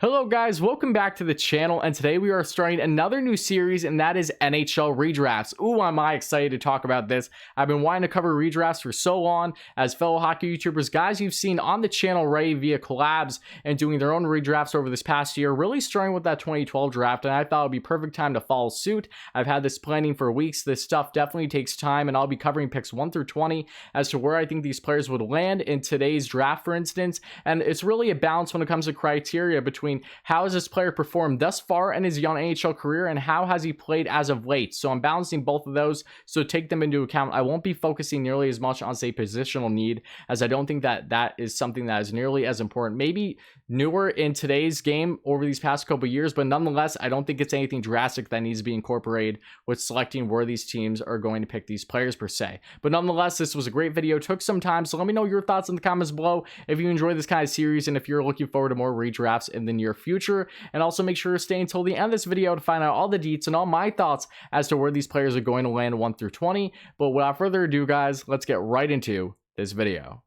Hello guys, welcome back to the channel, and today we are starting another new series, and that is NHL redrafts. Ooh, am I excited to talk about this. I've been wanting to cover redrafts for so long. As fellow hockey YouTubers, guys you've seen on the channel already via collabs and doing their own redrafts over this past year, really starting with that 2012 draft, and I thought it would be perfect time to follow suit. I've had this planning for weeks. This stuff definitely takes time, and I'll be covering picks 1 through 20 as to where I think these players would land in today's draft, for instance, and it's really a balance when it comes to criteria between how has this player performed thus far in his young NHL career and how has he played as of late. So I'm balancing both of those, so take them into account. I won't be focusing nearly as much on, say, positional need, as I don't think that that is something that is nearly as important. Maybe newer in today's game over these past couple of years, but nonetheless, I don't think it's anything drastic that needs to be incorporated with selecting where these teams are going to pick these players per se. But nonetheless, this was a great video. It took some time, so let me know your thoughts in the comments below if you enjoy this kind of series and if you're looking forward to more redrafts in the near future. And also make sure to stay until the end of this video to find out all the deets and all my thoughts as to where these players are going to land 1 through 20. But without further ado, guys, let's get right into this video.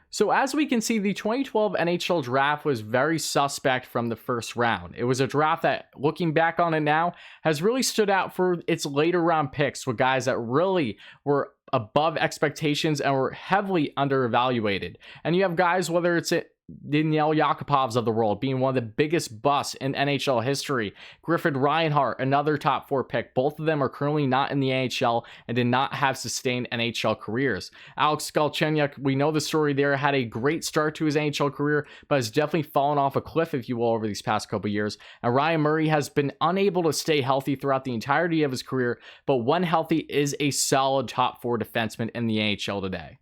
So as we can see, the 2012 NHL draft was very suspect from the first round. It was a draft that, looking back on it now, has really stood out for its later round picks with guys that really were above expectations and were heavily underevaluated. And you have guys, whether it's the Yakupovs of the world being one of the biggest busts in NHL history. Griffin Reinhart, another top 4 pick. Both of them are currently not in the NHL and did not have sustained NHL careers. Alex Galchenyuk, we know the story there, had a great start to his NHL career, but has definitely fallen off a cliff, if you will, over these past couple years. And Ryan Murray has been unable to stay healthy throughout the entirety of his career, but when healthy is a solid top 4 defenseman in the NHL today.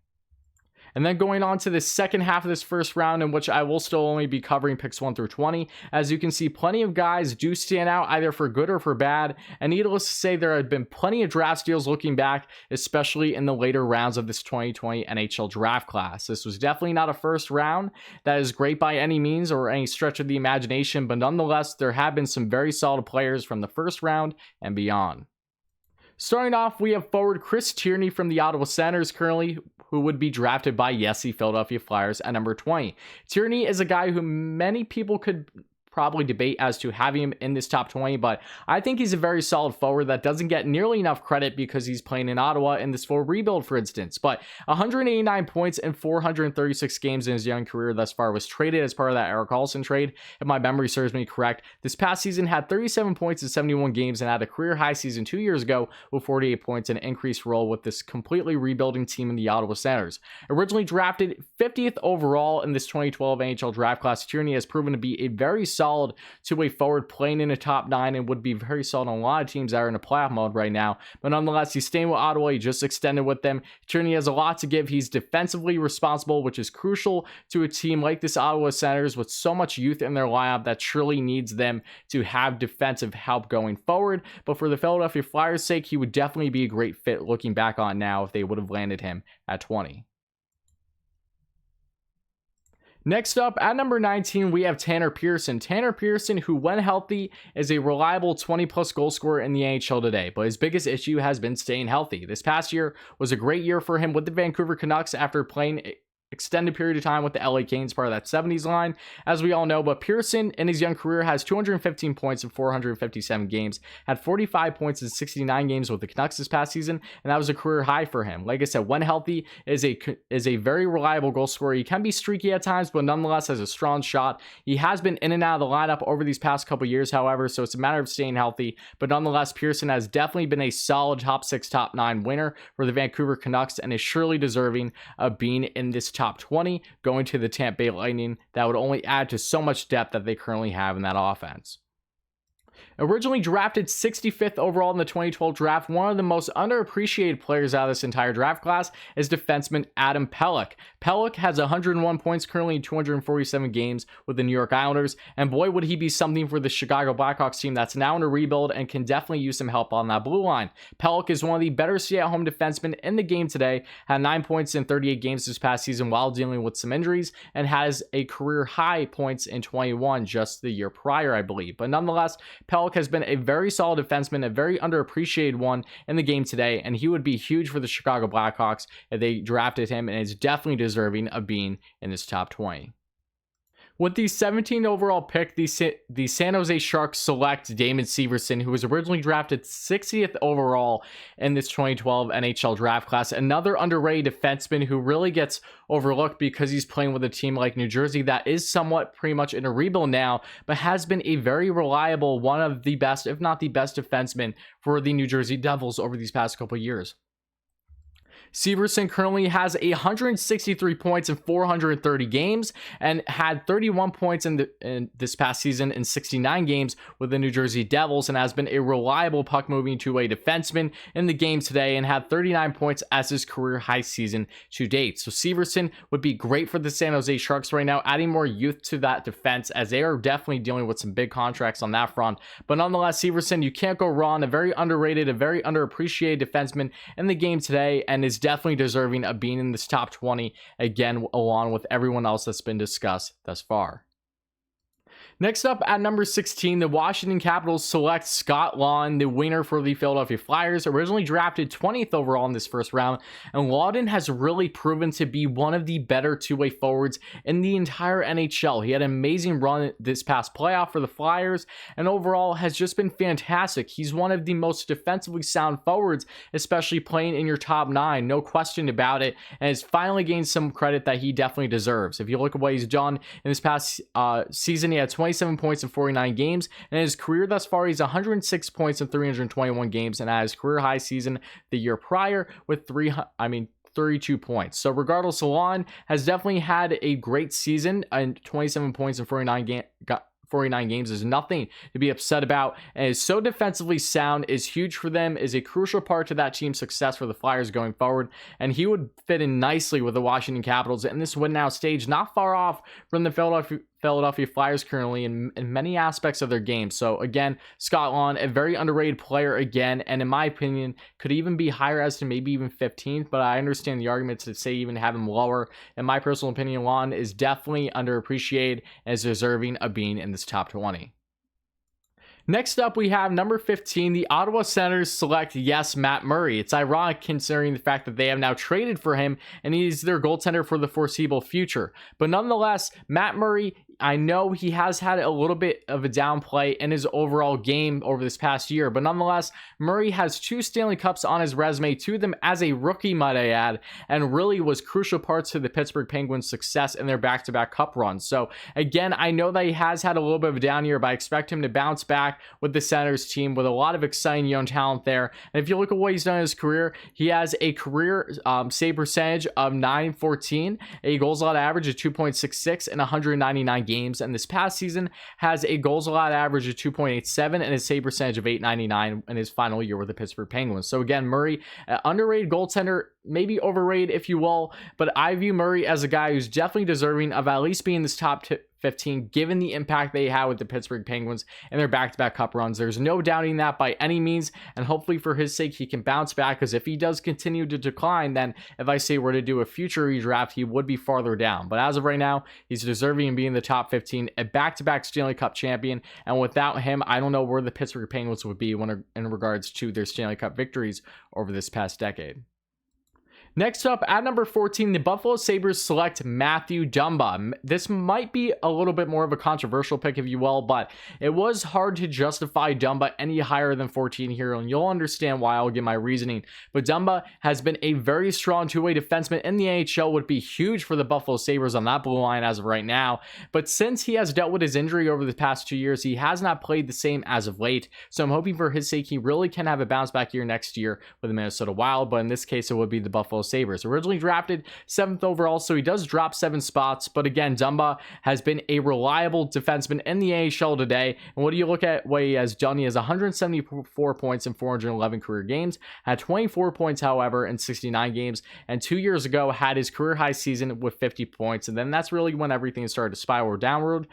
And then going on to the second half of this first round, in which I will still only be covering picks 1 through 20. As you can see, plenty of guys do stand out either for good or for bad. And needless to say, there have been plenty of draft steals looking back, especially in the later rounds of this 2020 NHL draft class. This was definitely not a first round that is great by any means or any stretch of the imagination, but nonetheless, there have been some very solid players from the first round and beyond. Starting off, we have forward Chris Tierney from the Ottawa Senators currently, who would be drafted by, yes, the Philadelphia Flyers at number 20. Tierney is a guy who many people could probably debate as to having him in this top 20, but I think he's a very solid forward that doesn't get nearly enough credit because he's playing in Ottawa in this full rebuild, for instance. But 189 points in 436 games in his young career thus far, was traded as part of that Erik Karlsson trade, if my memory serves me correct. This past season had 37 points in 71 games and had a career high season 2 years ago with 48 points and an increased role with this completely rebuilding team in the Ottawa Senators. Originally drafted 50th overall in this 2012 NHL draft class, Tierney has proven to be a very solid two-way forward playing in a top 9 and would be very solid on a lot of teams that are in a playoff mode right now. But nonetheless, he's staying with Ottawa. He just extended with them. Tierney has a lot to give. He's defensively responsible, which is crucial to a team like this Ottawa Senators with so much youth in their lineup that surely needs them to have defensive help going forward. But for the Philadelphia Flyers' sake, he would definitely be a great fit looking back on now if they would have landed him at 20. Next up, at number 19, we have Tanner Pearson. Tanner Pearson, who when healthy, is a reliable 20-plus goal scorer in the NHL today, but his biggest issue has been staying healthy. This past year was a great year for him with the Vancouver Canucks after playing extended period of time with the LA Kings, part of that 70s line, as we all know. But Pearson in his young career has 215 points in 457 games, had 45 points in 69 games with the Canucks this past season, and that was a career high for him. Like I said, when healthy, is a very reliable goal scorer. He can be streaky at times, but nonetheless has a strong shot. He has been in and out of the lineup over these past couple years, however, so it's a matter of staying healthy. But nonetheless, Pearson has definitely been a solid top 6, top 9 winner for the Vancouver Canucks and is surely deserving of being in this top 20, going to the Tampa Bay Lightning. That would only add to so much depth that they currently have in that offense. Originally drafted 65th overall in the 2012 draft, one of the most underappreciated players out of this entire draft class is defenseman Adam Pelech. Pelech has 101 points currently in 247 games with the New York Islanders, and boy would he be something for the Chicago Blackhawks team that's now in a rebuild and can definitely use some help on that blue line. Pelech is one of the better stay-at-home defensemen in the game today, had 9 points in 38 games this past season while dealing with some injuries, and has a career high points in 21 just the year prior, I believe. But nonetheless, Pelech has been a very solid defenseman, a very underappreciated one in the game today, and he would be huge for the Chicago Blackhawks if they drafted him, and is definitely deserving of being in this top 20. With the 17th overall pick, the San Jose Sharks select Damon Severson, who was originally drafted 60th overall in this 2012 NHL draft class. Another underrated defenseman who really gets overlooked because he's playing with a team like New Jersey that is somewhat pretty much in a rebuild now, but has been a very reliable, one of the best, if not the best defenseman for the New Jersey Devils over these past couple of years. Severson currently has 163 points in 430 games and had 31 points in this past season in 69 games with the New Jersey Devils, and has been a reliable puck-moving two-way defenseman in the game today and had 39 points as his career high season to date. So Severson would be great for the San Jose Sharks right now, adding more youth to that defense as they are definitely dealing with some big contracts on that front. But nonetheless, Severson, you can't go wrong. A very underrated, a very underappreciated defenseman in the game today, and is definitely deserving of being in this top 20 again, along with everyone else that's been discussed thus far. Next up at number 16, the Washington Capitals select Scott Laughton, the winger for the Philadelphia Flyers, originally drafted 20th overall in this first round. And Laughton has really proven to be one of the better two-way forwards in the entire NHL. He had an amazing run this past playoff for the Flyers, and overall has just been fantastic. He's one of the most defensively sound forwards, especially playing in your top 9, no question about it, and has finally gained some credit that he definitely deserves. If you look at what he's done in this past season, he had 27 points in 49 games, and in his career thus far, he's 106 points in 321 games, and at his career high season the year prior with 32 points. So regardless, Laughton has definitely had a great season, and 27 points in 49 games is nothing to be upset about, and is so defensively sound, is huge for them, is a crucial part to that team's success for the Flyers going forward, and he would fit in nicely with the Washington Capitals in this win now stage, not far off from the Philadelphia Flyers currently in many aspects of their game. So again, Scott Laughton, a very underrated player again, and in my opinion, could even be higher as to maybe even 15th, but I understand the argument to say even have him lower. In my personal opinion, Laughton is definitely underappreciated and is deserving of being in this top 20. Next up, we have number 15, the Ottawa Senators select, yes, Matt Murray. It's ironic considering the fact that they have now traded for him and he's their goaltender for the foreseeable future. But nonetheless, Matt Murray, I know he has had a little bit of a downplay in his overall game over this past year, but nonetheless, Murray has 2 Stanley Cups on his resume, 2 of them as a rookie, might I add, and really was crucial parts to the Pittsburgh Penguins' success in their back-to-back cup runs. So again, I know that he has had a little bit of a down year, but I expect him to bounce back with the Senators team with a lot of exciting young talent there. And if you look at what he's done in his career, he has a career save percentage of .914, a goals allowed average of 2.66 in 199 games, and this past season has a goals allowed average of 2.87 and a save percentage of .899 in his final year with the Pittsburgh Penguins. So again, Murray, underrated goaltender, maybe overrated if you will, but I view Murray as a guy who's definitely deserving of at least being in this top 15, given the impact they had with the Pittsburgh Penguins and their back-to-back cup runs. There's no doubting that by any means, and hopefully for his sake, he can bounce back, because if he does continue to decline, then if I say we're to do a future redraft, he would be farther down. But as of right now, he's deserving of being in the top 15, a back-to-back Stanley Cup champion, and without him, I don't know where the Pittsburgh Penguins would be in regards to their Stanley Cup victories over this past decade. Next up, at number 14, the Buffalo Sabres select Matthew Dumba. This might be a little bit more of a controversial pick, if you will, but it was hard to justify Dumba any higher than 14 here, and you'll understand why. I'll give my reasoning. But Dumba has been a very strong two-way defenseman in the NHL, would be huge for the Buffalo Sabres on that blue line as of right now. But since he has dealt with his injury over the past 2 years, he has not played the same as of late. So I'm hoping for his sake he really can have a bounce back year next year with the Minnesota Wild, but in this case, it would be the Buffalo Sabres. Originally drafted 7th overall, so he does drop 7 spots, but again, Dumba has been a reliable defenseman in the AHL today, and what do you look at what he has done? He has 174 points in 411 career games, had 24 points, however, in 69 games, and 2 years ago had his career high season with 50 points, and then that's really when everything started to spiral downward,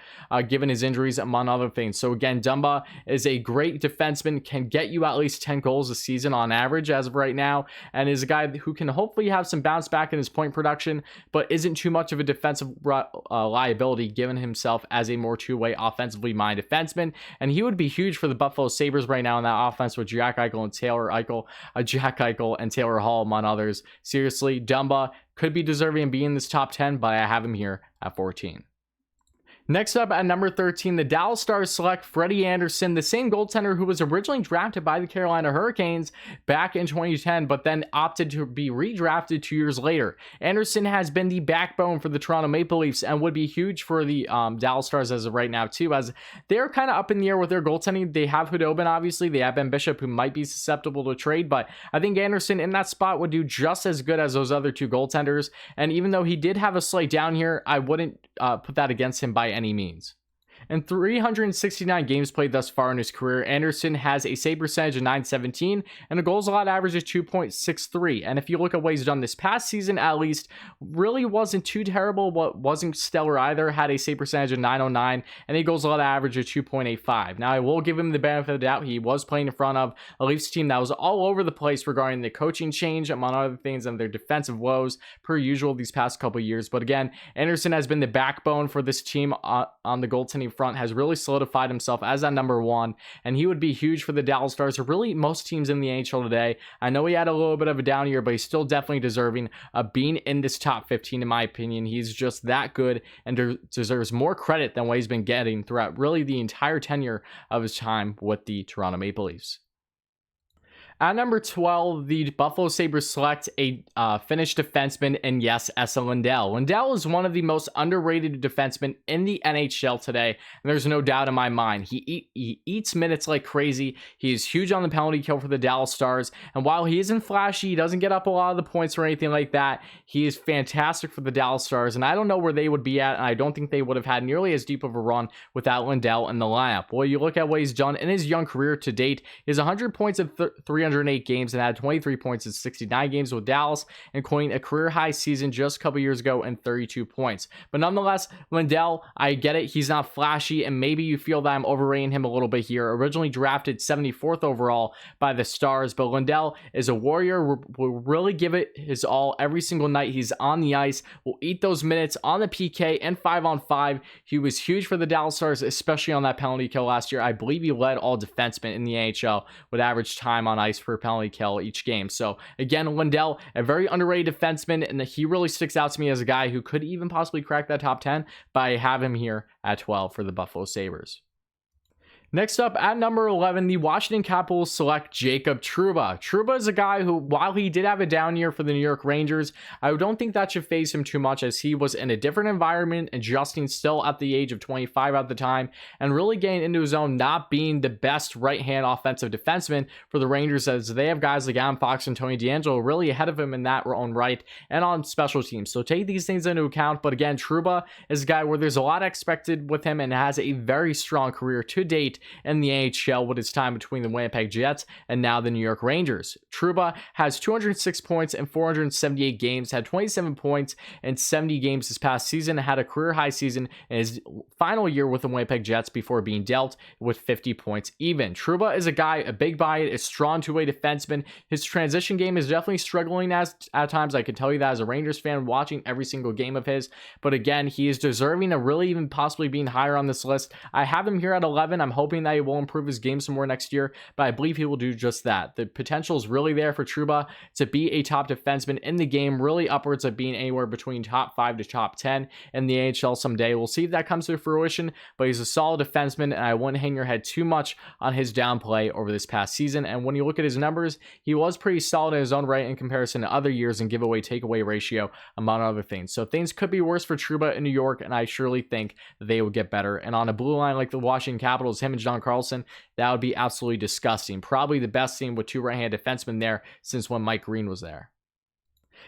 given his injuries, among other things. So again, Dumba is a great defenseman, can get you at least 10 goals a season on average as of right now, and is a guy who can hopefully have some bounce back in his point production, but isn't too much of a defensive liability, given himself as a more two-way offensively minded defenseman. And he would be huge for the Buffalo Sabres right now in that offense with Jack Eichel and Taylor Hall, among others. Seriously, Dumba could be deserving of being in this top 10, but I have him here at 14. Next up at number 13, the Dallas Stars select Freddie Andersen, the same goaltender who was originally drafted by the Carolina Hurricanes back in 2010, but then opted to be redrafted 2 years later. Andersen has been the backbone for the Toronto Maple Leafs and would be huge for the Dallas Stars as of right now too, as they're kind of up in the air with their goaltending. They have Hudobin, obviously. They have Ben Bishop, who might be susceptible to trade, but I think Andersen in that spot would do just as good as those other two goaltenders. And even though he did have a slight down here, I wouldn't put that against him by any means. In 369 games played thus far in his career, Andersen has a save percentage of .917 and a goals allowed average of 2.63. And if you look at what he's done this past season, at least, really wasn't too terrible, but wasn't stellar either. Had a save percentage of .909 and a goals allowed average of 2.85. Now, I will give him the benefit of the doubt. He was playing in front of a Leafs team that was all over the place regarding the coaching change, among other things, and their defensive woes, per usual, these past couple years. But again, Andersen has been the backbone for this team on the goaltending front, has really solidified himself as that number one, and he would be huge for the Dallas Stars, or really most teams in the NHL today. I know he had a little bit of a down year, but he's still definitely deserving of being in this top 15, in my opinion. He's just that good and deserves more credit than what he's been getting throughout really the entire tenure of his time with the Toronto Maple Leafs. At number 12, the Buffalo Sabres select a Finnish defenseman, and yes, Esa Lindell. Lindell is one of the most underrated defensemen in the NHL today, and there's no doubt in my mind. He eats minutes like crazy. He is huge on the penalty kill for the Dallas Stars, and while he isn't flashy, he doesn't get up a lot of the points or anything like that, he is fantastic for the Dallas Stars, and I don't know where they would be at, and I don't think they would have had nearly as deep of a run without Lindell in the lineup. Well, you look at what he's done in his young career to date. He has 100 points in 308 games and had 23 points in 69 games with Dallas, including a career high season just a couple years ago and 32 points. But nonetheless, Lindell, I get it, he's not flashy, and maybe you feel that I'm overrating him a little bit here. Originally drafted 74th overall by the Stars, but Lindell is a warrior, will really give it his all every single night he's on the ice, will eat those minutes on the PK and 5-on-5. He was huge for the Dallas Stars, especially on that penalty kill last year. I believe he led all defensemen in the NHL with average time on ice per penalty kill each game. So again, Lindell, a very underrated defenseman, and he really sticks out to me as a guy who could even possibly crack that top 10, but I have him here at 12 for the Buffalo Sabres. Next up, at number 11, the Washington Capitals select Jacob Trouba. Trouba is a guy who, while he did have a down year for the New York Rangers, I don't think that should faze him too much, as he was in a different environment, adjusting still at the age of 25 at the time, and really getting into his own, not being the best right-hand offensive defenseman for the Rangers, as they have guys like Adam Fox and Tony DeAngelo really ahead of him in that own right and on special teams. So take these things into account, but again, Trouba is a guy where there's a lot expected with him and has a very strong career to date in the AHL with his time between the Winnipeg Jets and now the New York Rangers. Trouba has 206 points in 478 games, had 27 points in 70 games this past season, had a career high season in his final year with the Winnipeg Jets before being dealt with 50 points even. Trouba is a guy, a big body, a strong two-way defenseman. His transition game is definitely struggling at times. I can tell you that as a Rangers fan watching every single game of his, but again, he is deserving of really even possibly being higher on this list. I have him here at 11. I'm hoping that he will improve his game some more next year, but I believe he will do just that. The potential is really there for Trouba to be a top defenseman in the game, really upwards of being anywhere between top 5 to top 10 in the AHL someday. We'll see if that comes to fruition, but he's a solid defenseman, and I wouldn't hang your head too much on his downplay over this past season. And when you look at his numbers, he was pretty solid in his own right in comparison to other years in giveaway takeaway ratio, among other things. So things could be worse for Trouba in New York, and I surely think that they would get better. And on a blue line like the Washington Capitals, him and John Carlson, that would be absolutely disgusting. Probably the best team with two right-hand defensemen there since when Mike Green was there.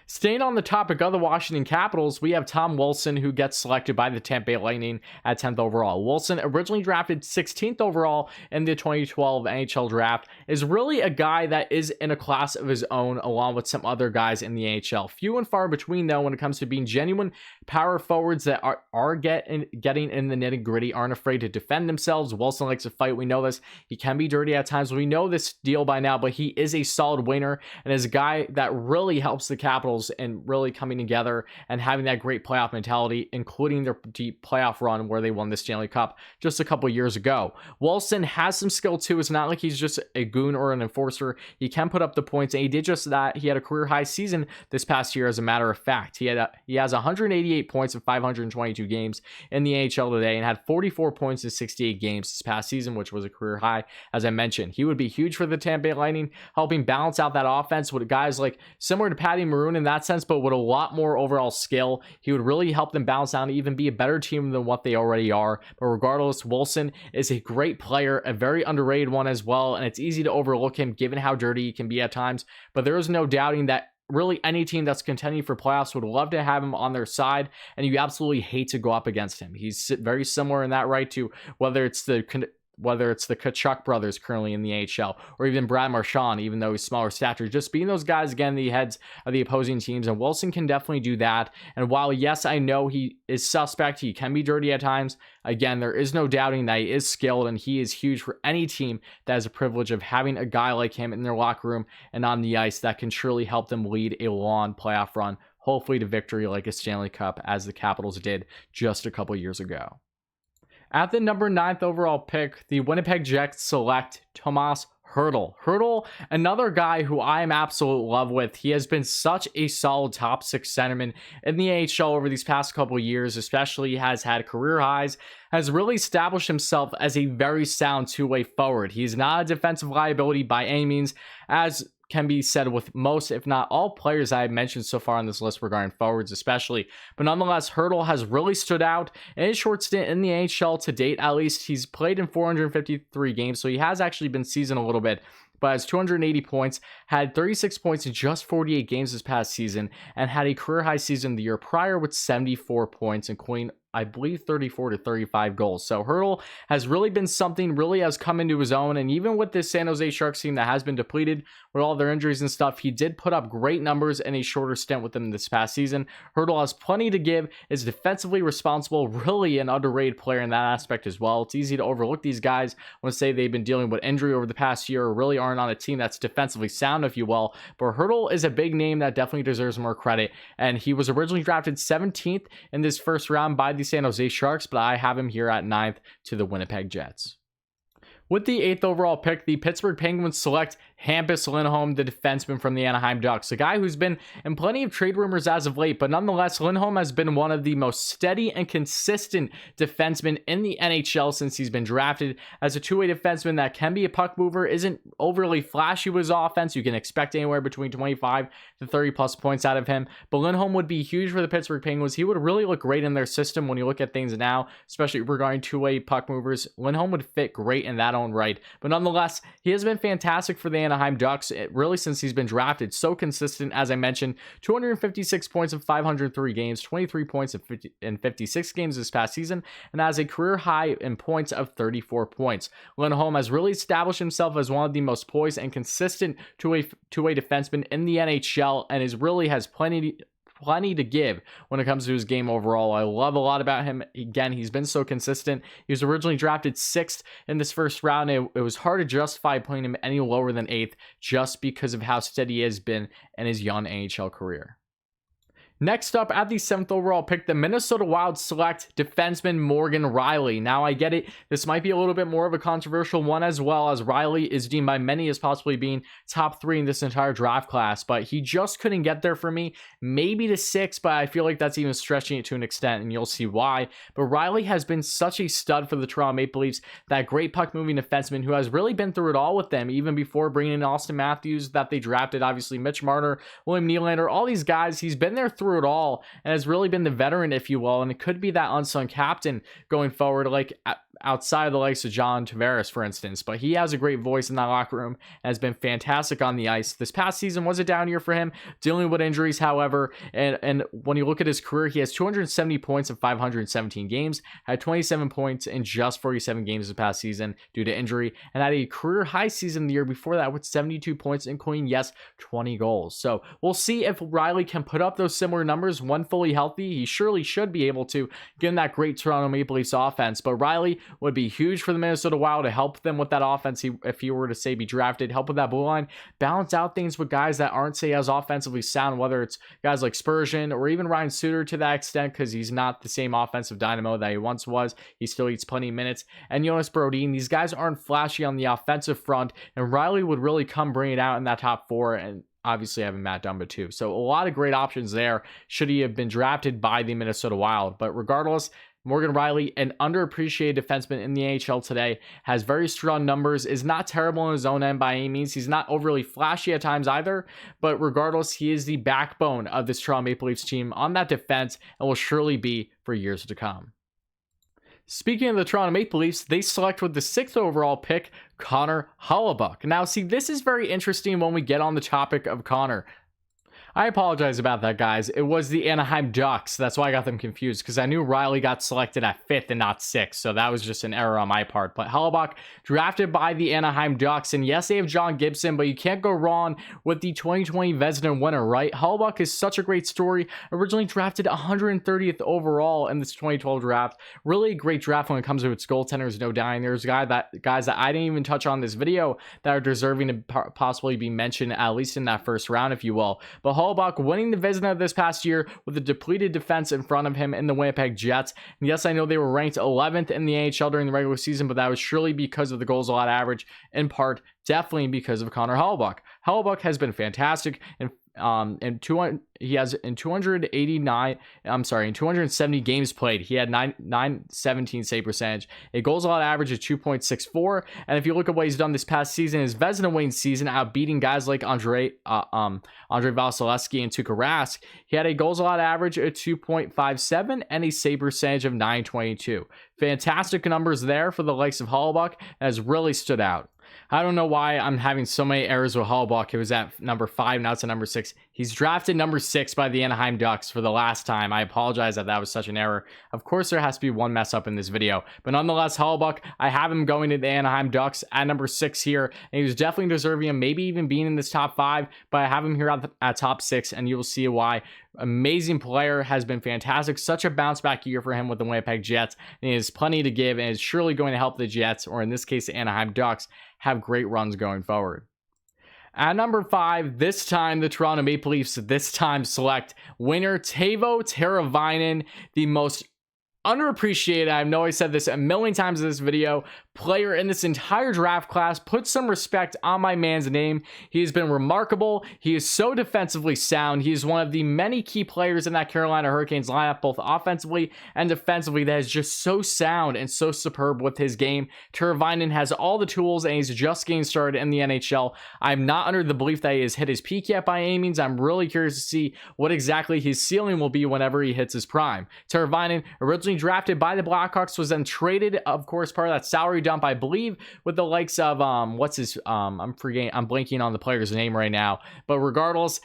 Staying on the topic of the Washington Capitals, we have Tom Wilson, who gets selected by the Tampa Bay Lightning at 10th overall. Wilson, originally drafted 16th overall in the 2012 NHL Draft, is really a guy that is in a class of his own, along with some other guys in the NHL. Few and far between, though, when it comes to being genuine power forwards that are getting in the nitty-gritty, aren't afraid to defend themselves. Wilson likes to fight. We know this. He can be dirty at times. We know this deal by now, but he is a solid winner and is a guy that really helps the Capitals Capitals and really coming together and having that great playoff mentality, including their deep playoff run where they won the Stanley Cup just a couple years ago. Wilson has some skill too. It's not like he's just a goon or an enforcer. He can put up the points, and he did just that. He had a career high season this past year, as a matter of fact. He has 188 points in 522 games in the NHL today and had 44 points in 68 games this past season, which was a career high. As I mentioned, he would be huge for the Tampa Bay Lightning, helping balance out that offense with guys like similar to Patty Maroon in that sense, but with a lot more overall skill. He would really help them balance out and even be a better team than what they already are. But regardless, Wilson is a great player, a very underrated one as well, and it's easy to overlook him given how dirty he can be at times. But there is no doubting that really any team that's contending for playoffs would love to have him on their side, and you absolutely hate to go up against him. He's very similar in that right to whether it's the Tkachuk brothers currently in the AHL, or even Brad Marchand, even though he's smaller stature, just being those guys again, the heads of the opposing teams. And Wilson can definitely do that. And while, yes, I know he is suspect, he can be dirty at times, again, there is no doubting that he is skilled, and he is huge for any team that has a privilege of having a guy like him in their locker room and on the ice that can surely help them lead a long playoff run, hopefully to victory like a Stanley Cup, as the Capitals did just a couple years ago. At the number 9th overall pick, the Winnipeg Jets select Tomas Hertl. Hertl, another guy who I am absolute love with. He has been such a solid top 6 centerman in the AHL over these past couple of years, especially has had career highs, has really established himself as a very sound two-way forward. He's not a defensive liability by any means, as can be said with most, if not all, players I have mentioned so far on this list regarding forwards especially. But nonetheless, Hertl has really stood out in his short stint in the AHL to date. At least he's played in 453 games, so he has actually been seasoned a little bit, but has 280 points, had 36 points in just 48 games this past season, and had a career high season the year prior with 74 points, including, I believe, 34 to 35 goals. So Hertl has really been something, really has come into his own. And even with this San Jose Sharks team that has been depleted with all their injuries and stuff, he did put up great numbers in a shorter stint with them this past season. Hertl has plenty to give, is defensively responsible, really an underrated player in that aspect as well. It's easy to overlook these guys when say they've been dealing with injury over the past year, or really aren't on a team that's defensively sound, if you will. But Hertl is a big name that definitely deserves more credit. And he was originally drafted 17th in this first round by the San Jose Sharks, but I have him here at 9th to the Winnipeg Jets. With the 8th overall pick, the Pittsburgh Penguins select Hampus Lindholm, the defenseman from the Anaheim Ducks, a guy who's been in plenty of trade rumors as of late, but nonetheless, Lindholm has been one of the most steady and consistent defensemen in the NHL since he's been drafted. As a two-way defenseman that can be a puck mover, isn't overly flashy with his offense. You can expect anywhere between 25 to 30 plus points out of him, but Lindholm would be huge for the Pittsburgh Penguins. He would really look great in their system when you look at things now, especially regarding two-way puck movers. Lindholm would fit great in that own right, but nonetheless, he has been fantastic for the Anaheim Ducks, really since he's been drafted. So consistent, as I mentioned, 256 points in 503 games, 23 points in 56 games this past season, and has a career high in points of 34 points. Lindholm has really established himself as one of the most poised and consistent two-way defensemen in the NHL, and has plenty to give when it comes to his game overall. I love a lot about him. Again, he's been so consistent. He was originally drafted 6th in this first round. It was hard to justify playing him any lower than 8th just because of how steady he has been in his young NHL career. Next up, at the 7th overall pick, the Minnesota Wild select defenseman Morgan Reilly. Now, I get it. This might be a little bit more of a controversial one, as well, as Reilly is deemed by many as possibly being top 3 in this entire draft class, but he just couldn't get there for me. Maybe to 6, but I feel like that's even stretching it to an extent, and you'll see why. But Reilly has been such a stud for the Toronto Maple Leafs, that great puck-moving defenseman who has really been through it all with them, even before bringing in Austin Matthews that they drafted, obviously Mitch Marner, William Nylander, all these guys. He's been there through it all and has really been the veteran, if you will, and it could be that unsung captain going forward, like outside of the likes of John Tavares, for instance. But he has a great voice in that locker room and has been fantastic on the ice. This past season was a down year for him, dealing with injuries, however, and when you look at his career, he has 270 points in 517 games, had 27 points in just 47 games this past season due to injury, and had a career high season the year before that with 72 points, including, yes, 20 goals. So we'll see if Reilly can put up those similar numbers when fully healthy. He surely should be able to, given that great Toronto Maple Leafs offense. But Reilly would be huge for the Minnesota Wild to help them with that offense. If he were to say be drafted, help with that blue line, balance out things with guys that aren't say as offensively sound, whether it's guys like Spurgeon or even Ryan Suter to that extent, because he's not the same offensive dynamo that he once was. He still eats plenty of minutes. And Jonas Brodin, these guys aren't flashy on the offensive front, and Reilly would really come bring it out in that top four, and obviously having Matt Dumba too. So a lot of great options there should he have been drafted by the Minnesota Wild. But regardless, Morgan Reilly, an underappreciated defenseman in the NHL today, has very strong numbers, is not terrible in his own end by any means. He's not overly flashy at times either, but regardless, he is the backbone of this Toronto Maple Leafs team on that defense and will surely be for years to come. Speaking of the Toronto Maple Leafs, they select with the 6th overall pick, Connor Hellebuyck. Now, see, this is very interesting when we get on the topic of Connor. I apologize about that, guys. It was the Anaheim Ducks. That's why I got them confused, because I knew Reilly got selected at 5th and not 6th, so that was just an error on my part. But Hellebuyck, drafted by the Anaheim Ducks, and yes, they have John Gibson, but you can't go wrong with the 2020 Vezina winner, right? Hellebuyck is such a great story. Originally drafted 130th overall in this 2012 draft. Really a great draft when it comes to its goaltenders, no dying. There's guys that I didn't even touch on this video that are deserving to possibly be mentioned, at least in that first round, if you will. But Hellebuyck winning the Vezina this past year with a depleted defense in front of him in the Winnipeg Jets. And yes, I know they were ranked 11th in the AHL during the regular season, but that was surely because of the goals allowed average, in part definitely because of Connor Hellebuyck. Hellebuyck has been fantastic, and in 270 games played, he had 917 save percentage, a goals allowed average of 2.64, and if you look at what he's done this past season, his Vezina winning season, outbeating guys like Andrei Vasilevskiy and Tuukka Rask, he had a goals allowed average of 2.57 and a save percentage of 922. Fantastic numbers there for the likes of Hellebuyck, and has really stood out. I don't know why I'm having so many errors with Hellebuyck. It was at number 5, now it's at number 6. He's drafted number 6 by the Anaheim Ducks for the last time. I apologize that was such an error. Of course, there has to be one mess up in this video. But nonetheless, Hellebuyck, I have him going to the Anaheim Ducks at number 6 here. And he was definitely deserving of maybe even being in this top 5. But I have him here at top 6, and you will see why. Amazing player, has been fantastic. Such a bounce back year for him with the Winnipeg Jets. And he has plenty to give, and is surely going to help the Jets, or in this case, the Anaheim Ducks, have great runs going forward. At number 5, this time the Toronto Maple Leafs select winner Teuvo Teravainen, the most underappreciated, I know I said this a million times in this video, player in this entire draft class. Put some respect on my man's name. He has been remarkable. He is so defensively sound. He is one of the many key players in that Carolina Hurricanes lineup, both offensively and defensively, that is just so sound and so superb with his game. Teravainen has all the tools, and he's just getting started in the NHL. I'm not under the belief that he has hit his peak yet by any means. I'm really curious to see what exactly his ceiling will be whenever he hits his prime. Teravainen, originally drafted by the Blackhawks, was then traded, of course, part of that salary dump, I believe, with the likes of I'm blanking on the player's name right now, but regardless,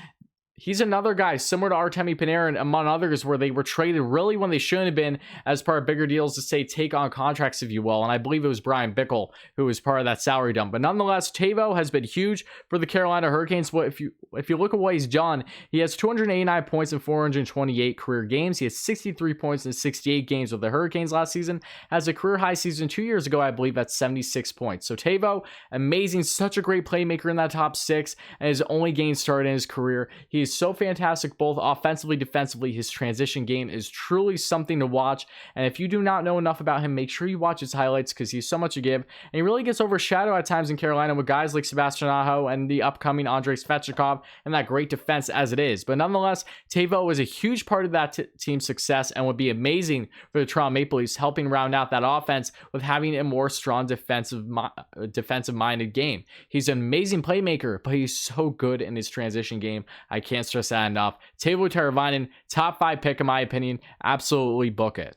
he's another guy similar to Artemi Panarin, among others, where they were traded really when they shouldn't have been, as part of bigger deals to say take on contracts, if you will. And I believe it was Brian Bickle who was part of that salary dump. But nonetheless, Teuvo has been huge for the Carolina Hurricanes. If you look at what he's done, he has 289 points in 428 career games. He has 63 points in 68 games with the Hurricanes last season. Has a career high season 2 years ago, I believe, at 76 points. So Teuvo, amazing, such a great playmaker in that top 6, and his only game started in his career. He is so fantastic both offensively, defensively. His transition game is truly something to watch, and if you do not know enough about him, make sure you watch his highlights, because he's so much to give, and he really gets overshadowed at times in Carolina with guys like Sebastian Aho and the upcoming Andrei Svechnikov and that great defense as it is. But nonetheless, Teuvo is a huge part of that team's success, and would be amazing for the Toronto Maple Leafs, helping round out that offense with having a more strong defensive-minded game. He's an amazing playmaker, but he's so good in his transition game. I can't stress that enough. Teuvo Teravainen, top 5 pick in my opinion. Absolutely book it.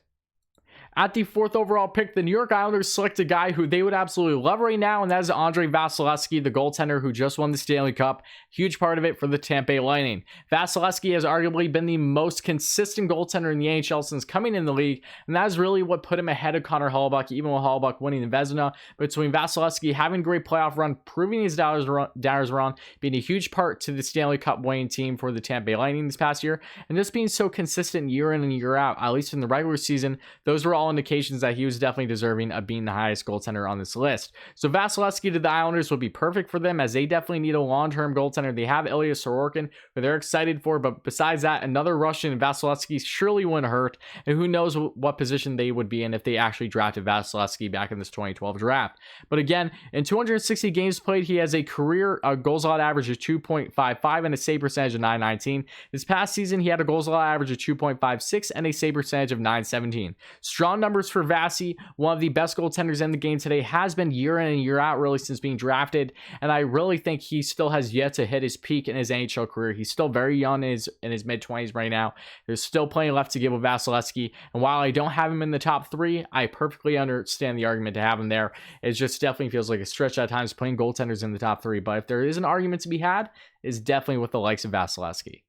At the 4th overall pick, the New York Islanders select a guy who they would absolutely love right now, and that is Andrei Vasilevskiy, the goaltender who just won the Stanley Cup. Huge part of it for the Tampa Bay Lightning. Vasilevskiy has arguably been the most consistent goaltender in the NHL since coming in the league, and that is really what put him ahead of Connor Hellebuyck, even with Hellebuyck winning the Vezina. Between Vasilevskiy having a great playoff run, proving his doubters wrong, being a huge part to the Stanley Cup winning team for the Tampa Bay Lightning this past year, and just being so consistent year in and year out, at least in the regular season, those were all all indications that he was definitely deserving of being the highest goaltender on this list. So Vasilevskiy to the Islanders would be perfect for them, as they definitely need a long-term goaltender. They have Ilya Sorokin, who they're excited for, but besides that, another Russian Vasilevskiy surely wouldn't hurt, and who knows what position they would be in if they actually drafted Vasilevskiy back in this 2012 draft. But again, in 260 games played, he has a career goals allowed average of 2.55 and a save percentage of 919. This past season, he had a goals allowed average of 2.56 and a save percentage of 917. Strong numbers for Vasi, one of the best goaltenders in the game today, has been year in and year out really since being drafted, and I really think he still has yet to hit his peak in his NHL career. He's still very young in his mid-20s right now. There's still plenty left to give with Vasilevskiy, and while I don't have him in the top 3, I perfectly understand the argument to have him there. It just definitely feels like a stretch at times playing goaltenders in the top 3, but if there is an argument to be had, it's definitely with the likes of Vasilevskiy.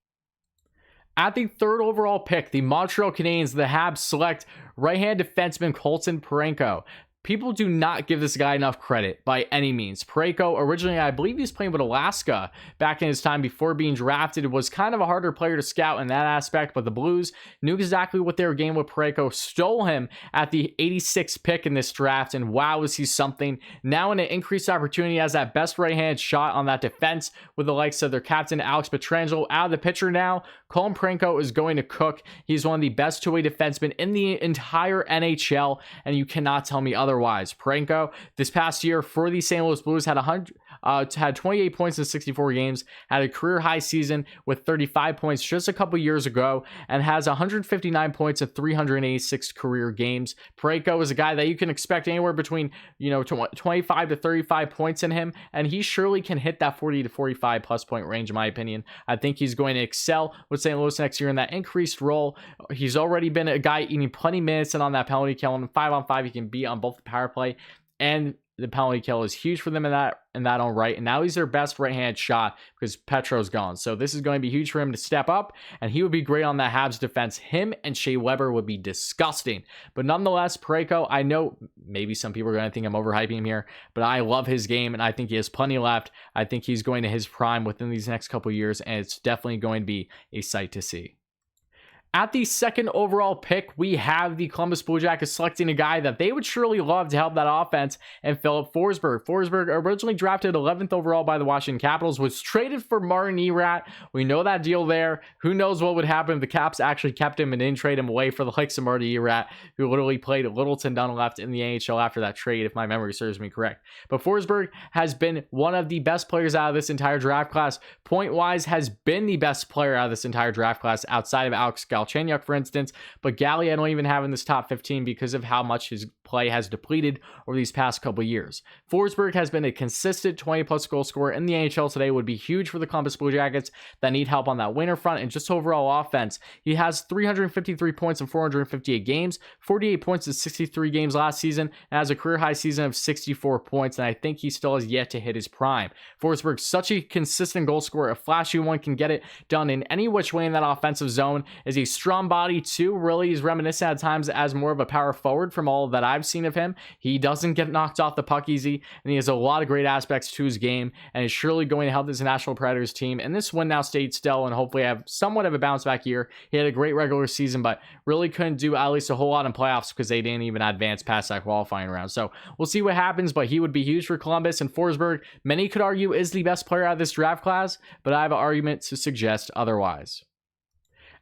At the 3rd overall pick, the Montreal Canadiens, the Habs select right-hand defenseman Colton Parayko. People do not give this guy enough credit by any means. Parayko, originally, I believe he was playing with Alaska back in his time before being drafted. It was kind of a harder player to scout in that aspect, but the Blues knew exactly what they were getting with Parayko, stole him at the 86th pick in this draft, and wow, is he something. Now in an increased opportunity as that best right-hand shot on that defense with the likes of their captain, Alex Pietrangelo, out of the picture now. Colton Parayko is going to cook. He's one of the best two-way defensemen in the entire NHL, and you cannot tell me otherwise. Parayko, this past year for the St. Louis Blues, had 28 points in 64 games, had a career high season with 35 points just a couple years ago, and has 159 points in 386 career games. Parayko is a guy that you can expect anywhere between 25 to 35 points in him, and he surely can hit that 40 to 45 plus point range in my opinion. I think he's going to excel with St. Louis next year in that increased role. He's already been a guy eating plenty of minutes and on that penalty kill, and 5-on-5 he can be on both the power play and the penalty kill is huge for them in that own right. And now he's their best right-hand shot because Petro's gone. So this is going to be huge for him to step up, and he would be great on that Habs defense. Him and Shea Weber would be disgusting. But nonetheless, Parayko, I know maybe some people are going to think I'm overhyping him here, but I love his game, and I think he has plenty left. I think he's going to his prime within these next couple years, and it's definitely going to be a sight to see. At the 2nd overall pick, we have the Columbus Blue Jackets selecting a guy that they would surely love to help that offense, and Filip Forsberg. Forsberg, originally drafted 11th overall by the Washington Capitals, was traded for Martin Erat. We know that deal there. Who knows what would happen if the Caps actually kept him and didn't trade him away for the likes of Martin Erat, who literally played Littleton down left in the NHL after that trade, if my memory serves me correct. But Forsberg has been one of the best players out of this entire draft class. Point-wise, has been the best player out of this entire draft class outside of Alex Galchenyuk, for instance, but Gally I don't even have in this top 15 because of how much his play has depleted over these past couple years. Forsberg has been a consistent 20-plus goal scorer in the NHL today, would be huge for the Columbus Blue Jackets that need help on that winner front and just overall offense. He has 353 points in 458 games, 48 points in 63 games last season, and has a career-high season of 64 points, and I think he still has yet to hit his prime. Forsberg's such a consistent goal scorer, a flashy one, can get it done in any which way in that offensive zone, is a strong body too. Really is reminiscent at times as more of a power forward from all that I've seen of him. He doesn't get knocked off the puck easy, and he has a lot of great aspects to his game, and is surely going to help this Nashville Predators team. And this one now stayed still and hopefully have somewhat of a bounce back year. He had a great regular season, but really couldn't do at least a whole lot in playoffs because they didn't even advance past that qualifying round. So we'll see what happens, but he would be huge for Columbus. And Forsberg, many could argue, is the best player out of this draft class, but I have an argument to suggest otherwise.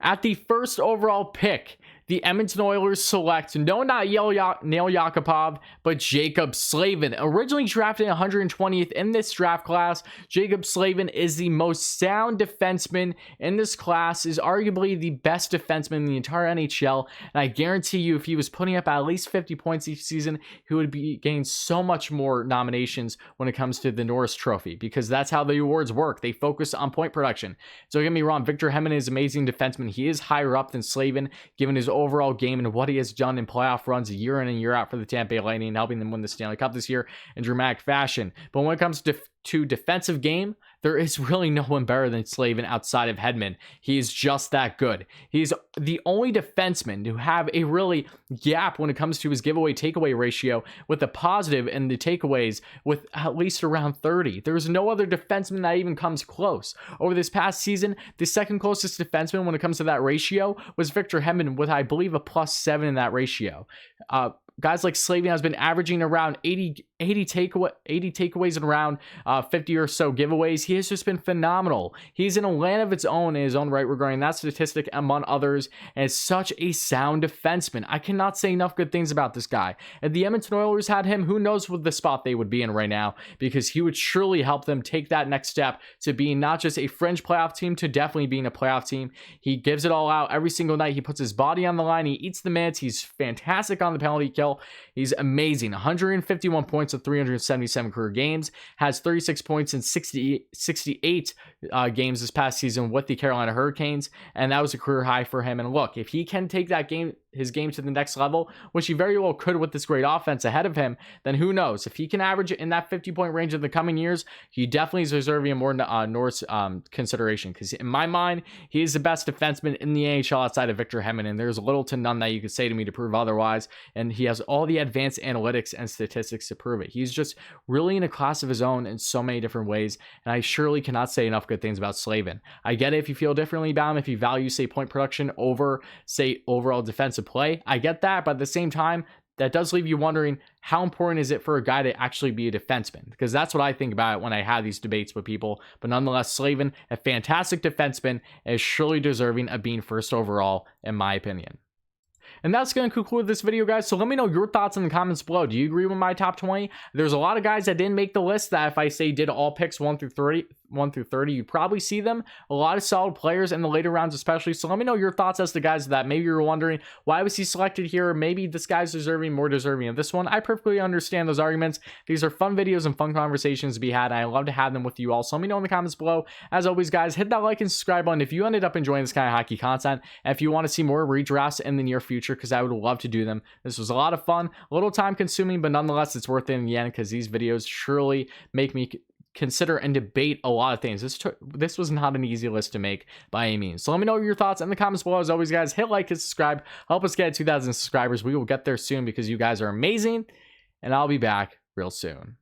At the 1st overall pick, the Edmonton Oilers select no, not Nail Yakupov, but Jacob Slavin. Originally drafted 120th in this draft class, Jacob Slavin is the most sound defenseman in this class, is arguably the best defenseman in the entire NHL, and I guarantee you if he was putting up at least 50 points each season, he would be getting so much more nominations when it comes to the Norris Trophy, because that's how the awards work. They focus on point production. So don't get me wrong, Victor Hedman is an amazing defenseman. He is higher up than Slavin, given his overall game and what he has done in playoff runs year in and year out for the Tampa Bay Lightning, helping them win the Stanley Cup this year in dramatic fashion. But when it comes to to defensive game, there is really no one better than Slavin outside of Hedman. He is just that good. He's the only defenseman to have a really gap when it comes to his giveaway takeaway ratio, with the positive and the takeaways with at least around 30. There's no other defenseman that even comes close. Over this past season, the second closest defenseman when it comes to that ratio was Victor Hedman, with, I believe, a +7 in that ratio. Guys like Slavin has been averaging around 80 takeaways and around 50 or so giveaways. He has just been phenomenal. He's in a land of its own in his own right regarding that statistic among others, and is such a sound defenseman. I cannot say enough good things about this guy. If the Edmonton Oilers had him, who knows what the spot they would be in right now, because he would surely help them take that next step to being not just a fringe playoff team to definitely being a playoff team. He gives it all out every single night. He puts his body on the line. He eats the minutes. He's fantastic on the penalty kill. He's amazing. 151 points of 377 career games. Has 36 points in 68 games this past season with the Carolina Hurricanes, and that was a career high for him. And look, if he can take his game to the next level, which he very well could with this great offense ahead of him, then who knows? If he can average in that 50-point range in the coming years, he definitely is deserving of more Norris consideration, because in my mind, he is the best defenseman in the NHL outside of Victor Hedman, and there's little to none that you could say to me to prove otherwise, and he has all the advanced analytics and statistics to prove it. He's just really in a class of his own in so many different ways, and I surely cannot say enough good things about Slavin. I get it if you feel differently about him, if you value, say, point production over, say, overall defensive play. I get that, but at the same time, that does leave you wondering, how important is it for a guy to actually be a defenseman? Because that's what I think about it when I have these debates with people. But nonetheless, Slavin, a fantastic defenseman, is surely deserving of being first overall, in my opinion. And that's going to conclude this video, guys. So let me know your thoughts in the comments below. Do you agree with my top 20? There's a lot of guys that didn't make the list that if I say did all picks 1 through 30, you'd probably see them. A lot of solid players in the later rounds especially. So let me know your thoughts as to guys that maybe you're wondering, why was he selected here? Maybe this guy's more deserving of this one. I perfectly understand those arguments. These are fun videos and fun conversations to be had, and I love to have them with you all. So let me know in the comments below. As always, guys, hit that like and subscribe button if you ended up enjoying this kind of hockey content, and if you want to see more redrafts in the near future, because I would love to do them. This was a lot of fun, a little time consuming, but nonetheless, it's worth it in the end, because these videos surely make me consider and debate a lot of things. This was not an easy list to make by any means. So let me know your thoughts in the comments below. As always, guys, hit like and subscribe. Help us get 2,000 subscribers. We will get there soon because you guys are amazing, and I'll be back real soon.